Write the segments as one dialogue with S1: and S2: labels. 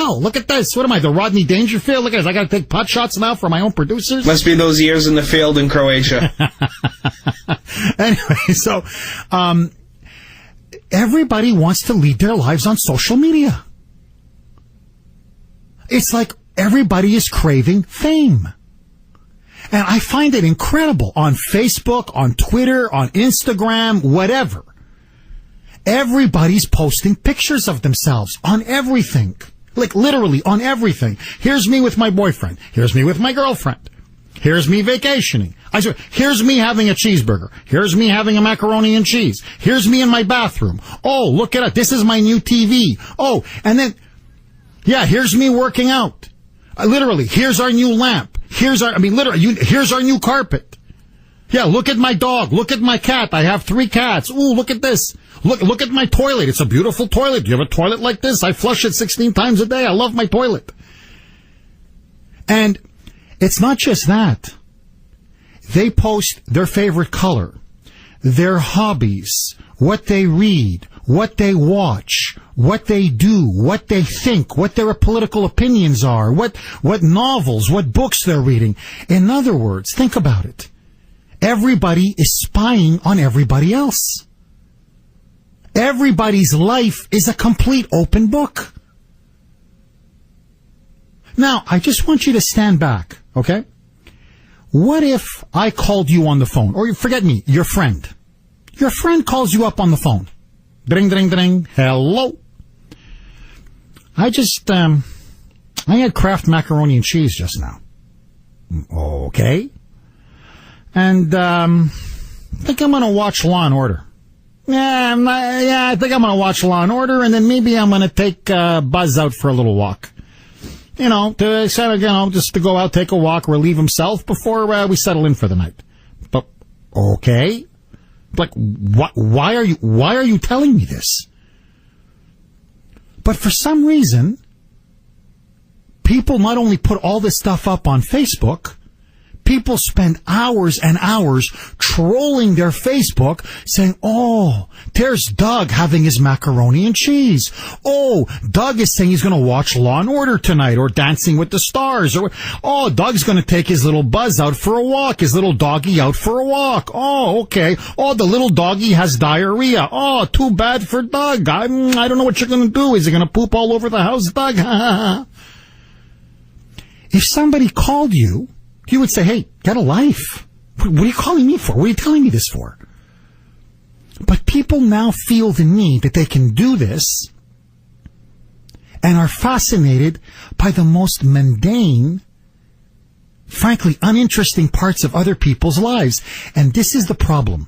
S1: wow, look at this. What am I, the Rodney Dangerfield? Look at this. I got to take pot shots now for my own producers.
S2: Must be those years in the field in Croatia.
S1: Anyway, so everybody wants to lead their lives on social media. It's like everybody is craving fame. And I find it incredible on Facebook, on Twitter, on Instagram, whatever. Everybody's posting pictures of themselves on everything. Like literally on everything. Here's me with my boyfriend. Here's me with my girlfriend. Here's me vacationing. Here's me having a cheeseburger. Here's me having a macaroni and cheese. Here's me in my bathroom. Oh, look at it. This is my new TV. Oh, and then, yeah, here's me working out. Literally, here's our new lamp. Here's our new carpet. Yeah, look at my dog. Look at my cat. I have 3 cats. Ooh, look at this. Look at my toilet. It's a beautiful toilet. Do you have a toilet like this? I flush it 16 times a day. I love my toilet. And it's not just that. They post their favorite color, their hobbies, what they read, what they watch, what they do, what they think, what their political opinions are, what novels, what books they're reading. In other words, think about it. Everybody is spying on everybody else. Everybody's life is a complete open book. Now, I just want you to stand back, okay? What if I called you on the phone? Or forget me, your friend. Your friend calls you up on the phone. Ding, ding, ding. Hello. I had Kraft macaroni and cheese just now. Okay. And, I think I'm gonna watch Law & Order. I think I'm gonna watch Law & Order, and then maybe I'm gonna take, Buzz out for a little walk. Just to go out, take a walk, relieve himself before, we settle in for the night. But, okay. Like, why are you telling me this? But for some reason, people not only put all this stuff up on Facebook, people spend hours and hours trolling their Facebook saying, oh, there's Doug having his macaroni and cheese. Oh, Doug is saying he's going to watch Law & Order tonight or Dancing with the Stars. Or, oh, Doug's going to take his little Buzz out for a walk, his little doggy out for a walk. Oh, okay. Oh, the little doggy has diarrhea. Oh, too bad for Doug. I don't know what you're going to do. Is he going to poop all over the house, Doug? If somebody called you, you would say, hey, get a life. What are you calling me for? What are you telling me this for? But people now feel the need that they can do this and are fascinated by the most mundane, frankly, uninteresting parts of other people's lives. And this is the problem.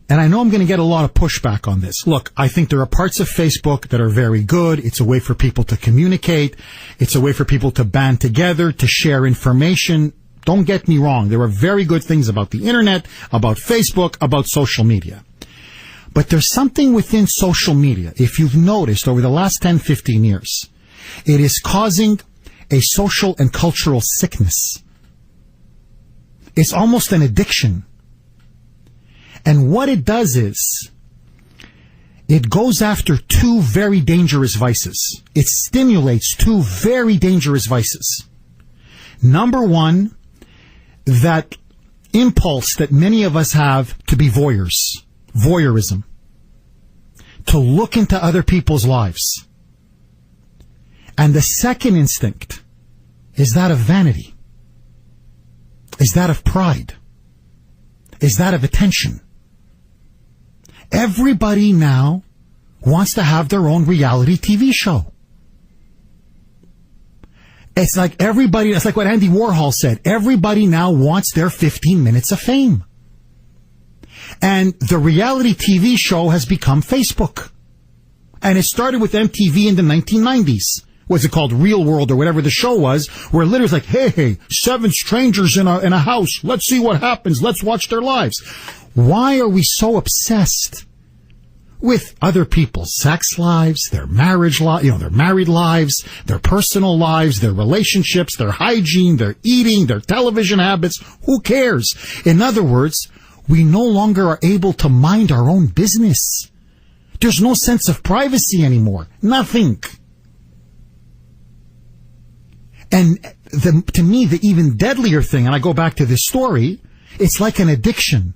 S1: And I know I'm going to get a lot of pushback on this. Look, I think there are parts of Facebook that are very good. It's a way for people to communicate. It's a way for people to band together, to share information. Don't get me wrong. There are very good things about the internet, about Facebook, about social media. But there's something within social media, if you've noticed over the last 10, 15 years, it is causing a social and cultural sickness. It's almost an addiction. And what it does is, it goes after 2 very dangerous vices. It stimulates 2 very dangerous vices. Number 1, that impulse that many of us have to be voyeurism, to look into other people's lives. And the second instinct is that of vanity, is that of pride, is that of attention. Everybody now wants to have their own reality TV show. It's like what Andy Warhol said, everybody now wants their 15 minutes of fame. And the reality TV show has become Facebook. And it started with MTV in the 1990s. Was it called Real World or whatever the show was, where literally it's like, hey, 7 strangers in a house. Let's see what happens. Let's watch their lives. Why are we so obsessed with other people's sex lives, their marriage their married lives, their personal lives, their relationships, their hygiene, their eating, their television habits? Who cares? In other words, we no longer are able to mind our own business, There's no sense of privacy anymore. Nothing. And to me, the even deadlier thing, and I go back to this story, it's like an addiction.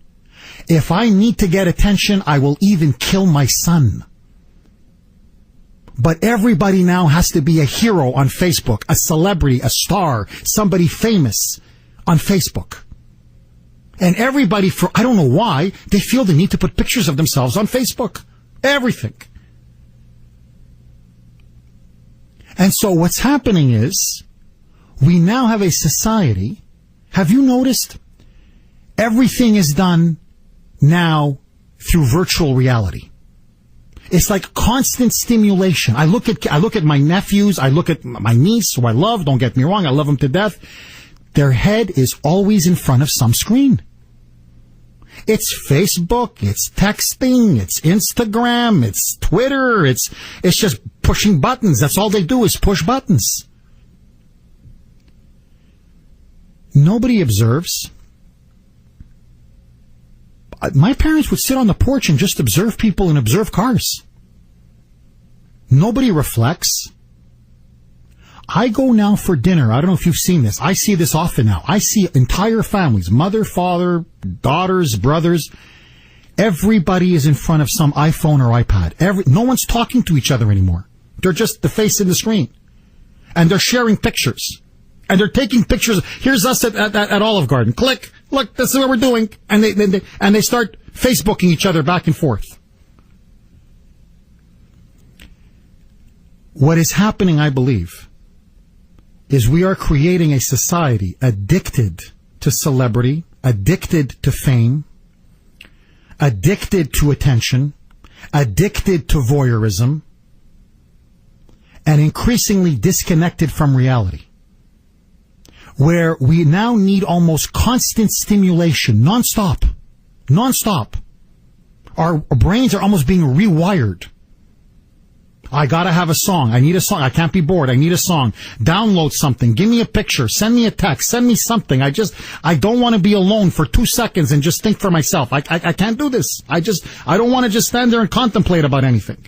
S1: If I need to get attention, I will even kill my son. But everybody now has to be a hero on Facebook, a celebrity, a star, somebody famous on Facebook. And everybody, I don't know why, they feel the need to put pictures of themselves on Facebook. Everything. And so what's happening is, we now have a society. Have you noticed? Everything is done now through virtual reality. It's like constant stimulation. I look at my nephews. I look at my niece, who I love. Don't get me wrong. I love them to death. Their head is always in front of some screen. It's Facebook. It's texting. It's Instagram. It's Twitter. It's just pushing buttons. That's all they do is push buttons. Nobody observes. My parents would sit on the porch and just observe people and observe cars. Nobody reflects. I go now for dinner. I don't know if you've seen this. I see this often now. I see entire families, mother, father, daughters, brothers. Everybody is in front of some iPhone or iPad. No one's talking to each other anymore. They're just the face in the screen. And they're sharing pictures. And they're taking pictures. Here's us at Olive Garden. Click. Look, this is what we're doing. And they start Facebooking each other back and forth. What is happening, I believe, is we are creating a society addicted to celebrity, addicted to fame, addicted to attention, addicted to voyeurism, and increasingly disconnected from reality, where we now need almost constant stimulation, nonstop. Our brains are almost being rewired. I gotta have a song. I need a song. I can't be bored. I need a song. Download something. Give me a picture. Send me a text. Send me something. I don't want to be alone for 2 seconds and just think for myself. I can't do this. I don't want to just stand there and contemplate about anything.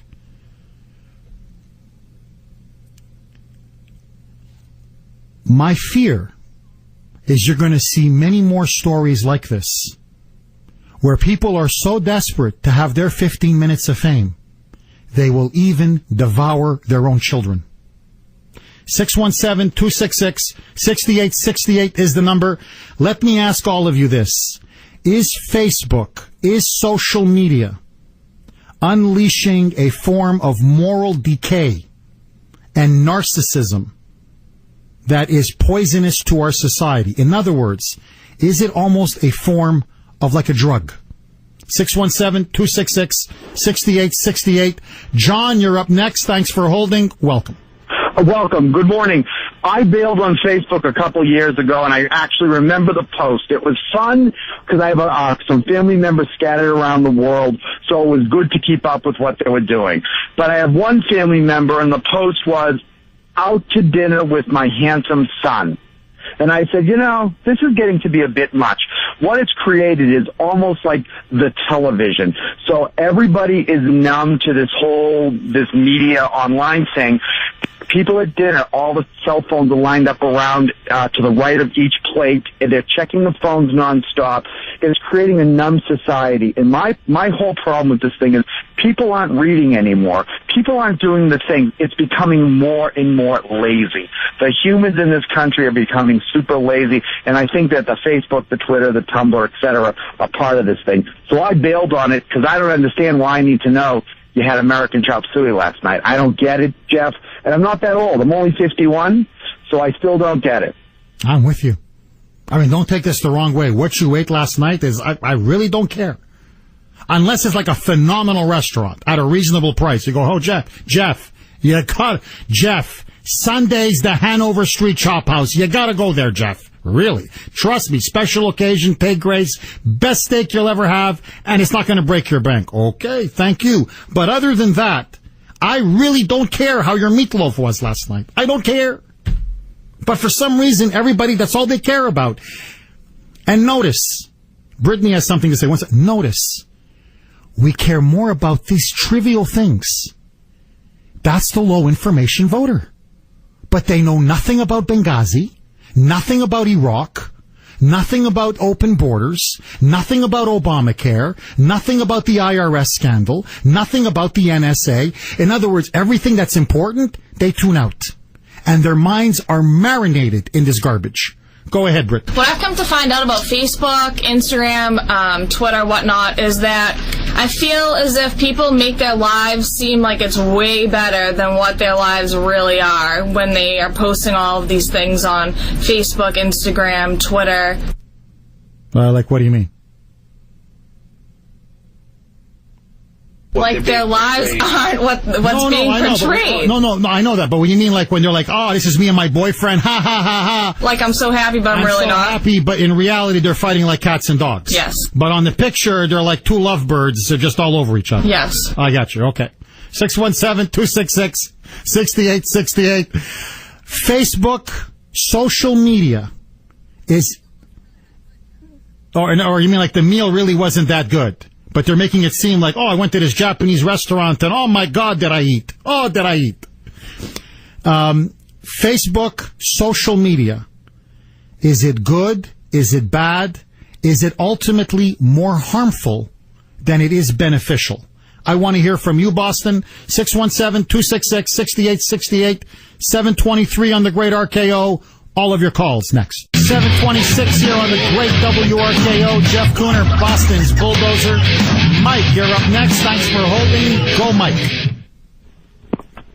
S1: My fear is you're going to see many more stories like this, where people are so desperate to have their 15 minutes of fame, they will even devour their own children. 617-266-6868 is the number. Let me ask all of you this. Is Facebook, is social media unleashing a form of moral decay and narcissism that is poisonous to our society? In other words, is it almost a form of like a drug? 617-266-6868. John, you're up next. Thanks for holding. Welcome.
S3: Welcome. Good morning. I bailed on Facebook a couple years ago, and I actually remember the post. It was fun because I have some family members scattered around the world, so it was good to keep up with what they were doing. But I have one family member, and the post was, out to dinner with my handsome son. And I said, this is getting to be a bit much. What it's created is almost like the television. So everybody is numb to this media online thing. People at dinner, all the cell phones are lined up around to the right of each plate, and they're checking the phones nonstop. It's creating a numb society. And my whole problem with this thing is people aren't reading anymore. People aren't doing the thing. It's becoming more and more lazy. The humans in this country are becoming super lazy, and I think that the Facebook, the Twitter, the Tumblr, et cetera, are part of this thing. So I bailed on it because I don't understand why I need to know you had American chop suey last night. I don't get it, Jeff. And I'm not that old. I'm only 51, so I still don't get it.
S1: I'm with you. I mean, don't take this the wrong way. What you ate last night is, I really don't care. Unless it's like a phenomenal restaurant at a reasonable price. You go, oh, Jeff, you got, Sunday's the Hanover Street Chop House. You gotta go there, Jeff. Really. Trust me, special occasion, pay grades, best steak you'll ever have, and it's not gonna break your bank. Okay, thank you. But other than that, I really don't care how your meatloaf was last night. I don't care. But for some reason, everybody, that's all they care about. And notice, Brittany has something to say. Notice, We care more about these trivial things. That's the low information voter. But they know nothing about Benghazi, nothing about Iraq, nothing about open borders, nothing about Obamacare, nothing about the IRS scandal, nothing about the NSA. In other words, everything that's important, they tune out. And their minds are marinated in this garbage. Go ahead, Britt.
S4: What I've come to find out about Facebook, Instagram, Twitter, whatnot, is that I feel as if people make their lives seem like it's way better than what their lives really are when they are posting all of these things on Facebook, Instagram, Twitter.
S1: Like, what do you mean?
S4: Like their lives aren't what's being portrayed.
S1: I know that. But when you mean like when you're like, oh, this is me and my boyfriend, ha ha ha ha.
S4: Like I'm so happy, but I'm really
S1: so
S4: not
S1: happy, but in reality, they're fighting like cats and dogs.
S4: Yes.
S1: But on the picture, they're like two lovebirds. They're just all over each other.
S4: Yes.
S1: I got you. Okay. 617-266-6868. Facebook, social media is, or you mean like the meal really wasn't that good? But they're making it seem like, oh, I went to this Japanese restaurant and oh my God, did I eat? Oh, did I eat? Facebook, social media. Is it good? Is it bad? Is it ultimately more harmful than it is beneficial? I want to hear from you, Boston. 617-266-6868, 723 on the Great RKO. All of your calls next. 726 here on the Great WRKO. Jeff Kuhner, Boston's Bulldozer. Mike, you're up next. Thanks for holding. Go, Mike.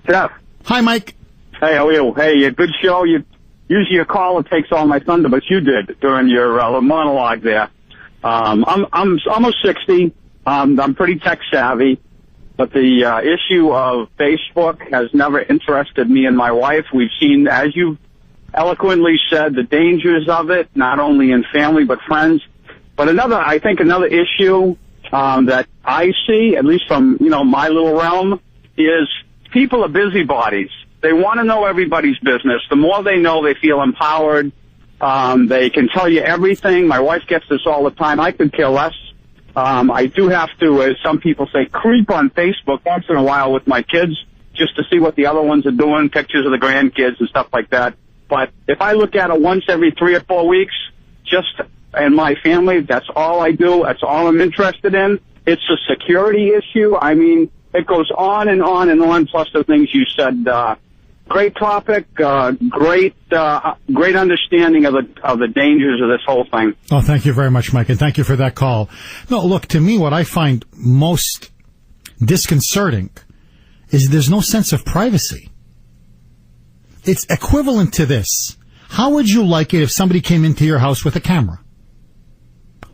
S3: Jeff.
S1: Hi, Mike.
S3: Hey, how are you? Hey, good show. Usually your caller takes all my thunder, but you did during your monologue there. I'm almost 60. I'm pretty tech savvy, but the issue of Facebook has never interested me and my wife. We've seen, as you eloquently said, the dangers of it, not only in family but friends. But I think another issue that I see, at least from my little realm, is people are busybodies. They want to know everybody's business. The more they know, they feel empowered. They can tell you everything. My wife gets this all the time. I could care less. I do have to, as some people say, creep on Facebook once in a while with my kids just to see what the other ones are doing, pictures of the grandkids and stuff like that. But if I look at it once every 3 or 4 weeks, just in my family, that's all I do. That's all I'm interested in. It's a security issue. I mean, it goes on and on and on, plus the things you said. Great topic, great understanding of the dangers of this whole thing.
S1: Oh, thank you very much, Mike, and thank you for that call. No, look, to me, what I find most disconcerting is there's no sense of privacy. It's equivalent to this. How would you like it if somebody came into your house with a camera?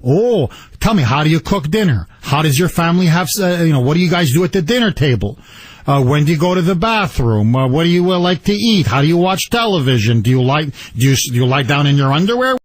S1: Oh, tell me, how do you cook dinner? How does your family have, what do you guys do at the dinner table? When do you go to the bathroom? What do you like to eat? How do you watch television? Do you lie down in your underwear?